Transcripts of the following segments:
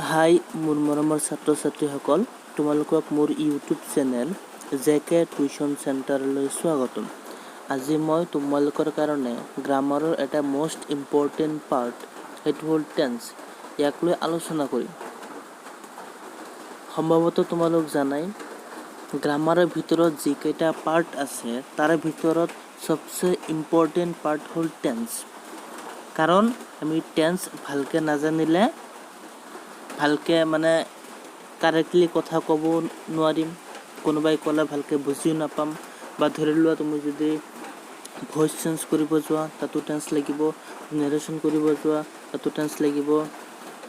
হাই মোৰ মৰমৰ ছাত্ৰ ছাত্ৰীসকল, তোমালোকক মোৰ ইউটিউব চেনেল জেকে টিউশ্যন চেণ্টাৰলৈ স্বাগতম। আজি মই তোমালোকৰ কাৰণে গ্ৰামাৰৰ এটা মোষ্ট ইম্পৰ্টেণ্ট পাৰ্ট, সেইটো হ'ল টেন্স, ইয়াক লৈ আলোচনা কৰিম। সম্ভৱতঃ তোমালোক জানাই গ্ৰামাৰৰ ভিতৰত যিকেইটা পাৰ্ট আছে তাৰে ভিতৰত সবচে ইম্পৰ্টেণ্ট পাৰ্ট হ'ল টেন্স। কাৰণ আমি টেন্স ভালকৈ নাজানিলে ভালকৈ কাৰেক্টলি কথা ক'ব নোৱাৰিম, কোনোবাই ক'লে ভালকৈ বুজিও নাপাম। বা ধৰি লোৱা তুমি যদি ভইচ চেঞ্জ কৰিব যোৱা তাতো টেন্স লাগিব, নেৰেশ্যন কৰিব যোৱা তাতো টেন্স লাগিব,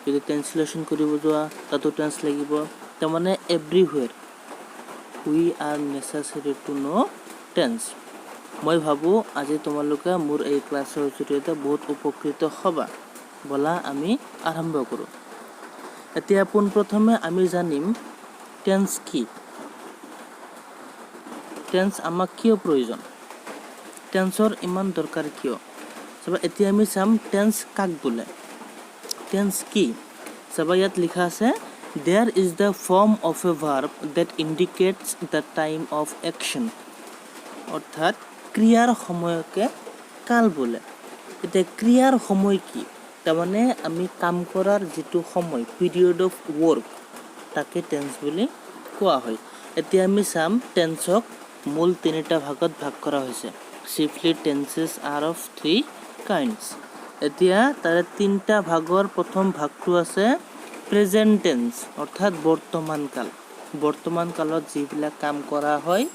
যদি ট্ৰেন্সলেশ্যন কৰিব যোৱা তাতো টেন্স লাগিব। তাৰমানে everywhere we are necessary to know' tense. মই ভাবোঁ আজি তোমালোকে মোৰ এই ক্লাছৰ জৰিয়তে বহুত উপকৃত হ'বা। ব'লা আমি আৰম্ভ কৰোঁ। এতিয়া পোনপ্ৰথমে আমি জানিম টেন্স কি। টেন্স আমাক কিয় প্ৰয়োজন, টেন্সৰ ইমান দৰকাৰ কিয়। চাবা এতিয়া আমি চাম টেন্স কাক বোলে, টেন্স কি। চাবা ইয়াত লিখা আছে there is the form of a verb that indicates the time of action. অৰ্থাৎ ক্ৰিয়াৰ সময়কে কাল বোলে। এতিয়া ক্ৰিয়াৰ সময় কি, তাৰমানে আমি কাম কৰাৰ যিটো সময়, পিৰিয়ড অফ ৱৰ্ক, তাকে টেন্স বুলি কোৱা হয়। এতিয়া আমি চাম টেন্সক মূল তিনিটা ভাগত ভাগ কৰা হৈছে। চিফলি টেন্সেছ আৰ অফ 3 কাইণ্ডছ। এতিয়া তাৰে তিনিটা ভাগৰ প্ৰথম ভাগটো আছে প্ৰেজেণ্ট টেন্স, অৰ্থাৎ বৰ্তমান কাল। বৰ্তমান কালত যিবিলাক কাম কৰা হয়,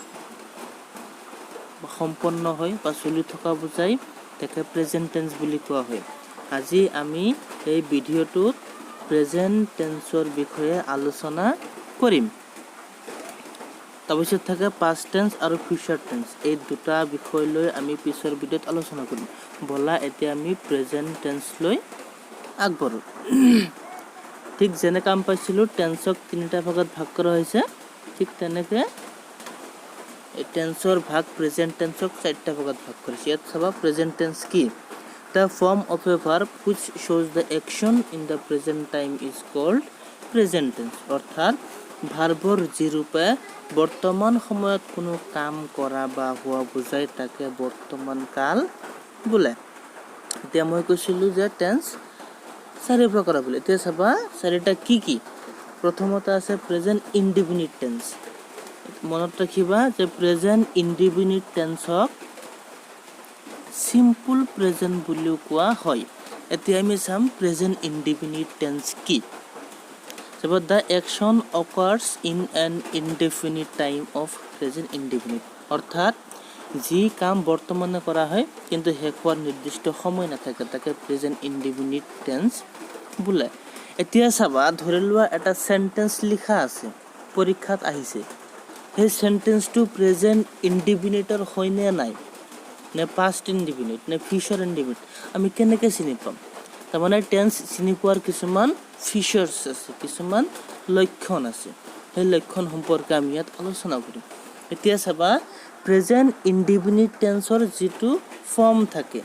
সম্পন্ন হয় বা চলি থকা বুজাই তাকে প্ৰেজেণ্ট টেন্স বুলি কোৱা হয়। আজি আমি এই ভিডিঅ'টোত প্ৰেজেণ্ট টেন্সৰ বিষয়ে আলোচনা কৰিম। তাৰপিছত থাকে পাষ্ট টেন্স আৰু ফিউচাৰ টেন্স, এই দুটা বিষয় লৈ আমি পিছৰ ভিডিঅ'ত আলোচনা কৰিম। ব'লা এতিয়া আমি প্ৰেজেণ্ট টেন্স লৈ আগবাঢ়োঁ। ঠিক যেনে কাম পাইছিলোঁ টেন্সক তিনিটা ভাগত ভাগ কৰা হৈছে, ঠিক তেনেকৈ এই টেন্সৰ ভাগ প্ৰেজেণ্ট টেন্সক 4টা ভাগত ভাগ কৰিছে। ইয়াত চাবা প্ৰেজেণ্ট টেন্স কি। The form of a verb which shows the action in the present time is called present tense. অৰ্থাৎ ভাৰ্বৰ যি ৰূপে বৰ্তমান সময়ত কোনো কাম কৰা বা হোৱা বুজায় তাকে বৰ্তমান কাল বোলে। এতিয়া মই কৈছিলোঁ যে টেন্স 4 প্ৰকাৰ বোলে। এতিয়া চাবা 4টা কি কি। প্ৰথমতে আছে প্ৰেজেণ্ট ইনডিফিনিট টেন্স। মনত ৰাখিবা যে প্ৰেজেণ্ট ইনডিফিনিট টেন্সক চিম্পল প্ৰেজেণ্ট বুলিও কোৱা হয়। এতিয়া আমি চাম প্ৰেজেণ্ট ইনডিফিনিট টেন্স কি। চাবা the action occurs in an indefinite time of present indefinite. অৰ্থাৎ যি কাম বৰ্তমানে কৰা হয় কিন্তু শেষ হোৱাৰ নিৰ্দিষ্ট সময় নাথাকে, তাকে প্ৰেজেণ্ট ইনডিফিনিট টেন্স বোলে। এতিয়া চাবা ধৰি লোৱা এটা চেণ্টেন্স লিখা আছে, পৰীক্ষাত আহিছে, সেই চেণ্টেন্সটো প্ৰেজেণ্ট ইনডিফিনিটৰ হয়নে নাই, নে পাষ্ট ইনডিফিনিট, নে ফিউচাৰ ইনডিফিনিট, আমি কেনেকৈ চিনি পাম। তাৰমানে টেন্স চিনি পোৱাৰ কিছুমান ফিচাৰ্ছ আছে, কিছুমান লক্ষণ আছে। সেই লক্ষণ সম্পৰ্কে আমি ইয়াত আলোচনা কৰিম। এতিয়া চাবা প্ৰেজেণ্ট ইনডিফিনিট টেন্সৰ যিটো ফৰ্ম থাকে,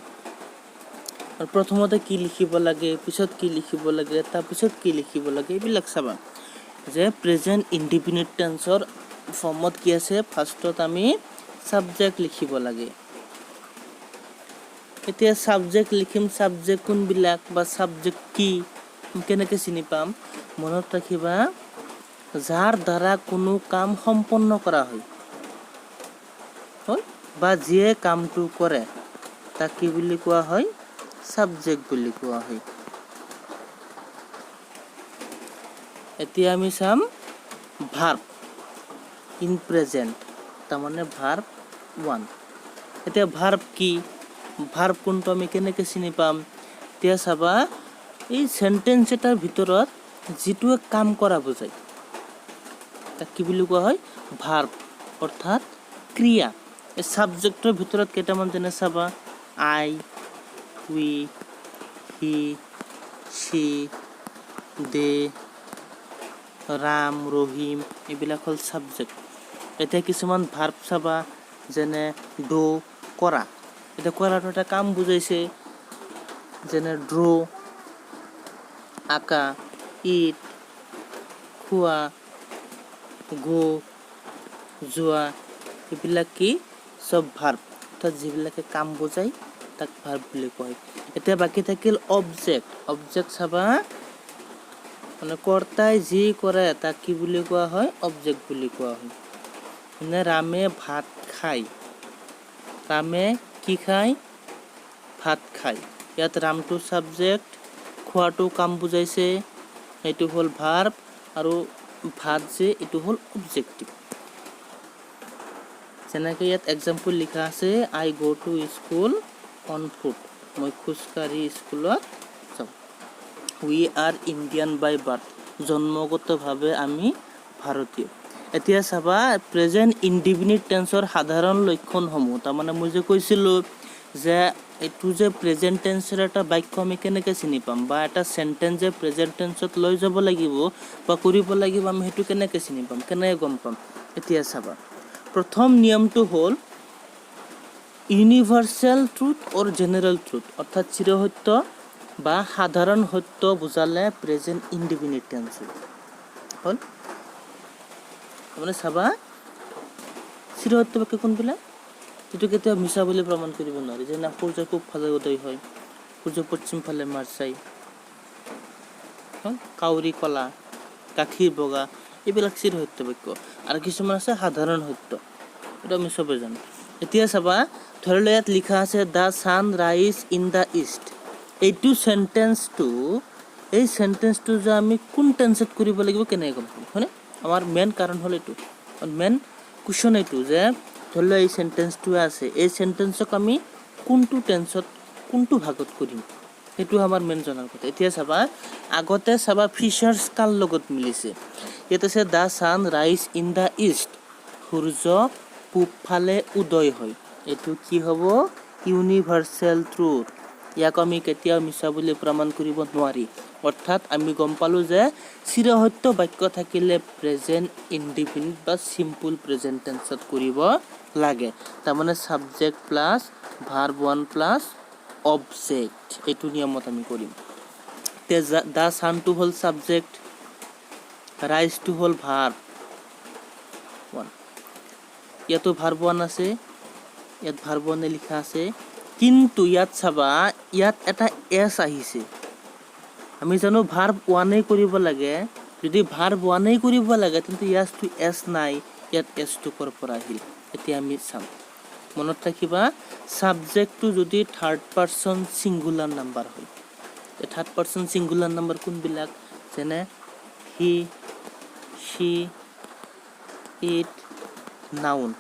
প্ৰথমতে কি লিখিব লাগে, পিছত কি লিখিব লাগে, তাৰপিছত কি লিখিব লাগে, এইবিলাক চাবা যে প্ৰেজেণ্ট ইনডিফিনিট টেন্সৰ ফৰ্মত কি আছে। ফাৰ্ষ্টত আমি ছাবজেক্ট লিখিব লাগে। এতিয়া ছাবজেক্ট লিখিম, ছাবজেক্ট কোনবিলাক বা ছাবজেক্ট কি কেনেকৈ চিনি পাম। মনত ৰাখিবা যাৰ দ্বাৰা কোনো কাম সম্পন্ন কৰা হয় বা যিয়ে কামটো কৰে তাক কি বুলি কোৱা হয়, ছাবজেক্ট বুলি কোৱা হয়। এতিয়া আমি চাম ভাৰ্ব ইন প্ৰেজেণ্ট, তাৰমানে ভাৰ্ব 1। এতিয়া ভাৰ্ব কি, ভাৰ্ব কোনটো আমি কেনেকৈ চিনি পাম। এতিয়া চাবা এই চেণ্টেন্স এটাৰ ভিতৰত যিটোৱে কাম কৰা বুজায় তাক কি বুলি কোৱা হয়, ভাৰ্ব, অৰ্থাৎ ক্ৰিয়া। এই ছাবজেক্টৰ ভিতৰত কেইটামান যেনে চাবা আই, উই, হি, চি, দে, ৰাম, ৰহিম, এইবিলাক হ'ল ছাবজেক্ট। এতিয়া কিছুমান ভাৰ্ব চাবা যেনে ডু, কৰা। এতিয়া কৰাটো এটা কাম বুজাইছে, যেনে ড্ৰ, আঁকা, ইট, খোৱা, গো, যোৱা এইবিলাক কি চব ভাৰ্ব, অৰ্থাৎ যিবিলাকে কাম বুজায় তাক ভাৰ্ব বুলি কয়। এতিয়া বাকী থাকিল অবজেক্ট। অবজেক্ট চাবা, মানে কৰ্তাই যি কৰে তাক কি বুলি কোৱা হয়? অবজেক্ট বুলি কোৱা হয়। মানে ৰামে ভাত খায়। ৰামে কি খায়? ভাত খায়। ইয়াত ৰামটো ছাবজেক্ট, খোৱাটো কাম বুজাইছে, এইটো হ'ল ভাৰ্ব, আৰু ভাত যে এইটো হ'ল অবজেক্টিভ। যেনেকৈ ইয়াত এক্সাম্পল লিখা আছে, আই গ' টু স্কুল অন ফুট। মই খোজকাঢ়ি স্কুলত যাওঁ। We are Indian by birth. জন্মগতভাৱে আমি ভাৰতীয়। এতিয়া চাবা প্ৰেজেণ্ট ইনডিফিনিট টেন্সৰ সাধাৰণ লক্ষণসমূহ। তাৰমানে মই যে কৈছিলোঁ যে এইটো যে প্ৰেজেণ্ট টেন্সৰ এটা বাক্য আমি কেনেকৈ চিনি পাম, বা এটা চেণ্টেন্স যে প্ৰেজেণ্ট টেন্সত লৈ যাব লাগিব বা কৰিব লাগিব, আমি সেইটো কেনেকৈ চিনি পাম, কেনেকৈ গম পাম? এতিয়া চাবা, প্ৰথম নিয়মটো হ'ল ইউনিভাৰ্চেল ট্ৰুথ অৰ জেনেৰেল ট্ৰুথ, অৰ্থাৎ চিৰসত্য বা সাধাৰণ সত্য বুজালে প্ৰেজেণ্ট ইনডিফিনিট টেন্স হ'ল। তাৰমানে চাবা, চিৰসত্য বাক্য কোনবিলাক? যিটো কেতিয়াও মিছা বুলি প্ৰমাণ কৰিব নোৱাৰি। যেনে সূৰ্য পূব ফালে উদয় হয়, সূৰ্য পশ্চিম ফালে মাৰ চাই, কাউৰী কলা, গাখীৰ বগা, এইবিলাক চিৰসত্য বাক্য। আৰু কিছুমান আছে সাধাৰণ সত্য, এইটো আমি চবেই জানো। এতিয়া চাবা, ধৰি লওক ইয়াত লিখা আছে দ্য ছান ৰাইজ ইন দ্য ইষ্ট। এইটো চেণ্টেন্সটো, এই চেণ্টেন্সটো যে আমি কোন টেন্সত কৰিব লাগিব কেনেকৈ গম পাম, হয়নে? আমাৰ মেইন কাৰণ হ'ল এইটো, মেইন কুৱেশ্যন এইটো যে ধৰি লওক এই চেণ্টেন্সটো আছে, এই চেণ্টেন্সক আমি কোনটো টেন্সত, কোনটো ভাগত কৰিম, সেইটো আমাৰ মেইন জনাৰ কথা। এতিয়া চাবা, আগতে চাবা ফিচাৰ্ছ কাৰ লগত মিলিছে। ইয়াত আছে দ্য ছান ৰাইজ ইন দ্য ইষ্ট, সূৰ্য পূব ফালে উদয় হয়। এইটো কি হ'ব? Universal truth. ইয়াক আমি কেতিয়াও মিছা বুলি প্ৰমাণ কৰিব নোৱাৰি। অৰ্থাৎ আমি গম পালোঁ যে চিৰসত্য বাক্য থাকিলে প্ৰেজেণ্ট ইনডিফিনিট বা চিম্পুল প্ৰেজেণ্ট টেন্সত কৰিব লাগে। তাৰমানে subject plus verb one plus object, এইটো নিয়মত আমি কৰিম। এতিয়া দ্য ছানটো হ'ল ছাবজেক্ট, ৰাইজটো হ'ল ভাৰ্ব ওৱান, ইয়াতো ভাৰ্ব ওৱান আছে, ইয়াত ভাৰ্ব ওৱানে লিখা আছে। কিন্তু ইয়াত চাবা, ইয়াত এটা এছ আহিছে। আমি জানো ভাৰ্ব ওৱানেই কৰিব লাগে। যদি ভাৰ্ব ওৱানেই কৰিব লাগে তেন্তে ইয়াততো এছ নাই, ইয়াত এছটো ক'ৰ পৰা আহিল? এতিয়া আমি চাম, মনত ৰাখিবা, ছাবজেক্টটো যদি থাৰ্ড পাৰ্চন ছিংগুলাৰ নাম্বাৰ হয়। থাৰ্ড পাৰ্চন ছিংগুলাৰ নাম্বাৰ কোনবিলাক? যেনে হি, শ্বি, ইট, নাউন।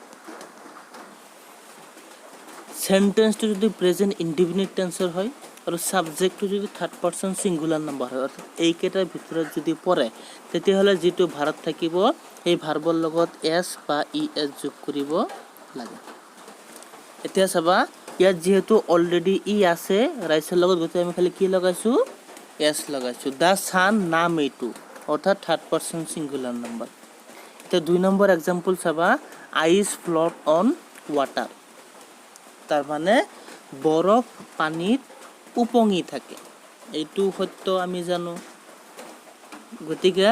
চেণ্টেন্সটো যদি প্ৰেজেণ্ট ইনডিফিনিট টেন্সৰ হয় আৰু ছাবজেক্টটো যদি থাৰ্ড পাৰ্চন ছিংগুলাৰ নাম্বাৰ হয়, অৰ্থাৎ এইকেইটাৰ ভিতৰত যদি পৰে, তেতিয়াহ'লে যিটো ভাৰ্ব থাকিব সেই ভাৰ্বৰ লগত এছ বা ই এছ যোগ কৰিব লাগে। এতিয়া চাবা, ইয়াত যিহেতু অলৰেডি ই আছে, ৰাইজৰ লগত গতিকে আমি খালি কি লগাইছোঁ? এছ লগাইছোঁ। দ্য ছান নাম এইটো, অৰ্থাৎ থাৰ্ড পাৰ্চন ছিংগুলাৰ নাম্বাৰ। এতিয়া 2 নম্বৰ এক্সাম্পল চাবা, আইচ ফ্ল'ট অন ৱাটাৰ। তাৰমানে বৰফ পানীত উপঙি থাকে। এইটো সত্য আমি জানো। গতিকে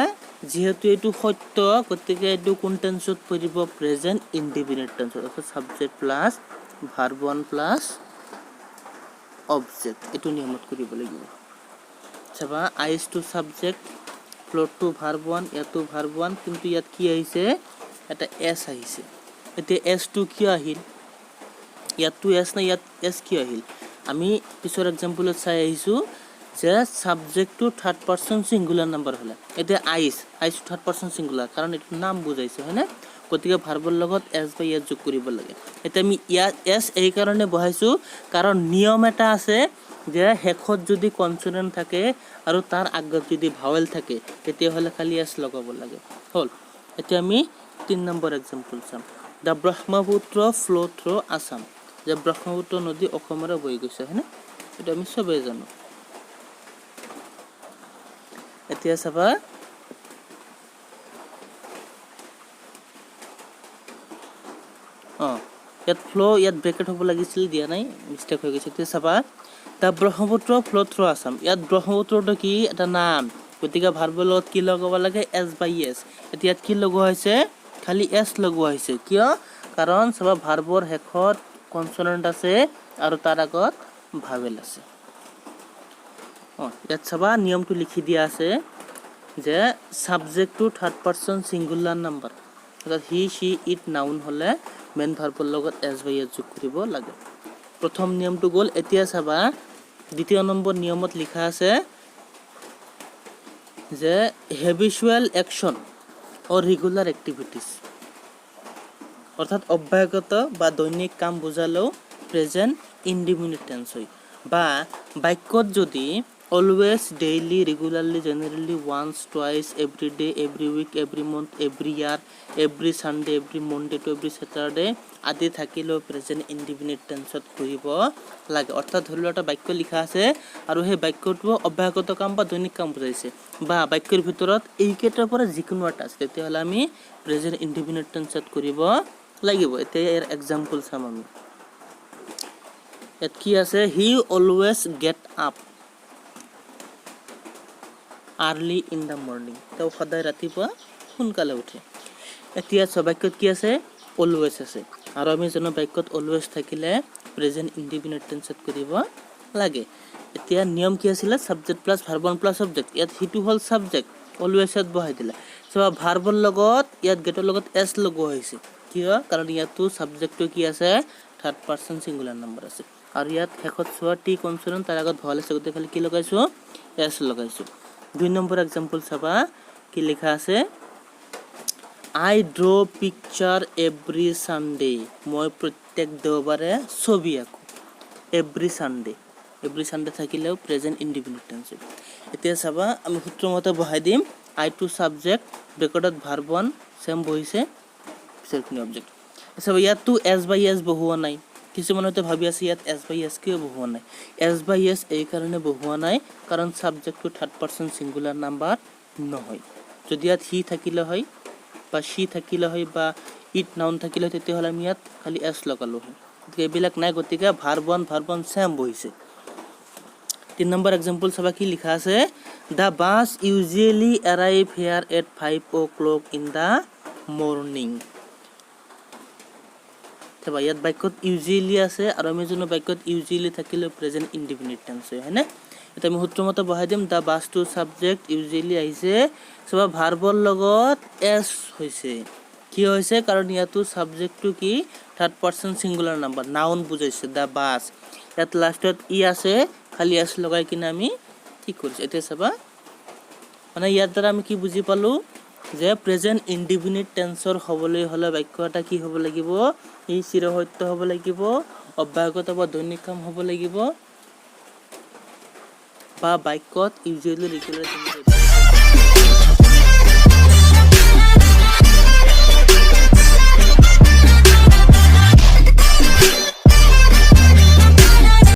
যিহেতু এইটো সত্য, গতিকে এইটো কোন টেন্সত পৰিব? প্ৰেজেণ্ট ইনডিফিনিট টেন্সত, অৰ্থাৎ subject plus verb one plus object, এইটো নিয়মত কৰিব লাগিব। চাবা, আইচটো ছাবজেক্ট, ফ্ল'টটো ভাৰ্ব ওৱান, ইয়াতো ভাৰ্ব ওৱান, কিন্তু ইয়াত কি আহিছে? এটা এছ আহিছে। এতিয়া এছটো কিয় আহিল? ইয়াততো এছ নাই, ইয়াত এছ কিয় আহিল? আমি পিছৰ এক্সাম্পলত চাই আহিছোঁ যে ছাবজেক্টটো থাৰ্ড পাৰ্চন ছিংগুলাৰ নাম্বাৰ হ'লে, এতিয়া আইচ থাৰ্ড পাৰ্চন ছিংগুলাৰ, কাৰণ এইটো নাম বুজাইছে, হয়নে? গতিকে ভাৰ্বৰ লগত এছ বা ইয়াত যোগ কৰিব লাগে। এতিয়া আমি ইয়াত এছ এইকাৰণে বহাইছোঁ কাৰণ নিয়ম এটা আছে যে শেষত যদি কনচনেণ্ট থাকে আৰু তাৰ আগত যদি ভাৱেল থাকে তেতিয়াহ'লে খালি এছ লগাব লাগে। হ'ল। এতিয়া আমি 3 নম্বৰ এক্সাম্পল চাম। দ্য ব্ৰহ্মপুত্ৰ ফ্ল' থ্ৰু আছাম। যে ব্ৰহ্মপুত্ৰ নদী অসমৰে বৈ গৈছে, হয়নে? এইটো আমি চবেই জানো। এতিয়া চাবা, ইয়াত ফ্ল', ইয়াত ব্ৰেকেট হ'ব লাগিছিল, দিয়া নাই, মিষ্টেক হৈ গৈছে। এতিয়া চাবা, দ্য ব্ৰহ্মপুত্ৰ ফ্ল' থ্ৰু আছাম। ইয়াত ব্ৰহ্মপুত্ৰটো কি? এটা নাম। গতিকে ভাৰ্বৰ লগত কি লগাব লাগে এছ বাই এছ এতিয়া ইয়াত কি লগোৱা হৈছে খালি এছ লগোৱা হৈছে কিয় কাৰণ চাবা ভাৰ্বৰ শেষত কনসোনেন্ট আছে আৰু তাৰ আগত ভাৱেল আছে ইয়াত চাবা নিয়মটো লিখি দিয়া আছে যে subject to third person singular number অৰ্থাৎ হি সি ইট নাউন হলে মেন ভাৰ্বৰ লগত এছ বাই এছ যোগ কৰিব লাগে প্ৰথম নিয়মটো গ'ল এতিয়া চাবা দ্বিতীয় নম্বৰ নিয়মত লিখা আছে যে habitual action or regular activities অর্থাৎ অব্যাহত বা দৈনিক কাম বুঝালেও প্রেজেন্ট ইনডিফিনিট টেন্স হয় বা বাক্যত যদি always daily regularly generally once twice every day every week every month every year every Sunday every Monday to every Saturday আদি থাকিলেও প্রেজেন্ট ইনডিফিনিট টেন্সত কৰিব লাগে অৰ্থাৎ ধৰি লোৱা এটা বাক্য লিখা আছে আৰু সেই বাক্যটো অব্যাহত কাম বা দৈনিক কাম বুজাইছে বা বাক্যৰ ভিতৰত এইকেইটাৰ পৰা যিকোনো এটা আছে তেতিয়াহ'লে আমি প্ৰেজেন্ট ইনডিফিনিট টেন্সত কৰিব লাগিব এতিয়া ইয়াৰ এক্সাম্পল চাম আমি ইয়াত কি আছে he always get up early in the morning তেওঁ সদায় ৰাতিপুৱা সোনকালে উঠে এতিয়া বাক্যত কি আছে অলৱেজ আছে আৰু আমি জানো বাক্যত অলৱেজ থাকিলে প্ৰেজেন্ট ইনডিফিনিট টেন্সত কৰিব লাগে এতিয়া নিয়ম কি আছিল subject plus verb plus object ইয়াত হিটো হল সাবজেক্ট অলৱেজত বহাই দিলা সবা ভাৰ্বৰ লগত ইয়াত গেটৰ লগত এস লগোৱা হৈছে কিয় কাৰণ ইয়াতো সাবজেক্টটো কি আছে থাৰ্ড পাৰসন সিঙ্গুলাৰ নাম্বাৰ আছে আৰু ইয়াত শেষত সোৱা টি কনসোনেন্ট তাৰ আগত ভৱেল আছে গতে খালি কি লগাইছো এস লগাইছো দুই নম্বৰ এক্সাম্পল চাবা কি লিখা আছে I draw picture every Sunday মই প্ৰত্যেক দেওবাৰে ছবি আঁকো every Sunday থাকিলেও প্ৰেজেন্ট ইনডিফিনিট টেন্স এতিয়া চাবা আমি সূত্ৰ মতে বহাই দিম I to subject ব্ৰেকেটত verb 1 same বহিছে পিছৰখিনি অবজেক্ট চাবা ইয়াত এস বাই এস বহুৱা নাই কিছুমান হয়তো ভাবি আছে ইয়াত এস বাই এস কিয় বহুৱা নাই এস বাই এস এই কাৰণে বহুৱা নাই কাৰণ সাবজেক্টটো থাৰ্ড পাৰসন সিঙ্গুলাৰ নাম্বাৰ নহয় যদি ইয়াত হি থাকিলে হয় বা সি থাকিলে হয় বা ইট নাউন থাকিলে তেতিয়াহ'লে আমি ইয়াত খালি এস লগালো হয় গতিকে এইবিলাক নাই গতিকে ভাৰ্ব 1 সেম বহিছে 3 নম্বৰ এক্সাম্পল চাবা কি লিখা আছে the bus usually arrive here at 5 o'clock in the morning চাবা ইয়াত বাক্যত ইউজুৱেলি আছে আৰু আমি জানো বাক্যত ইউজুৱেলি থাকিলে প্ৰেজেন্ট ইনডিফিনিট টেন্স হয় হয়নে এটা আমি সূত্ৰ মতে বহাই দিম the bus to subject usually আহিছে সবা ভাৰ্বৰ লগত এস হৈছে কি হৈছে কাৰণ ইয়াতো সাবজেক্টটো কি third person singular number noun বুজাইছে দ্য বাছ ইয়াত লাষ্টত ই আছে খালি এস লগাই কিনে আমি ঠিক কৰিছো এতিয়া চাবা মানে ইয়াৰ দ্বাৰা আমি কি বুজি পালো যে প্ৰেজেন্ট ইনডিফিনিট টেন্সৰ হ'বলৈ হলে বাক্য এটা কি হ'ব লাগিব ই চিৰসত্য হ'ব লাগিব অব্যাহত বা দৈনিক কাম হ'ব লাগিব বা বাক্যত ইউজুৱেলি ৰেগুলাৰ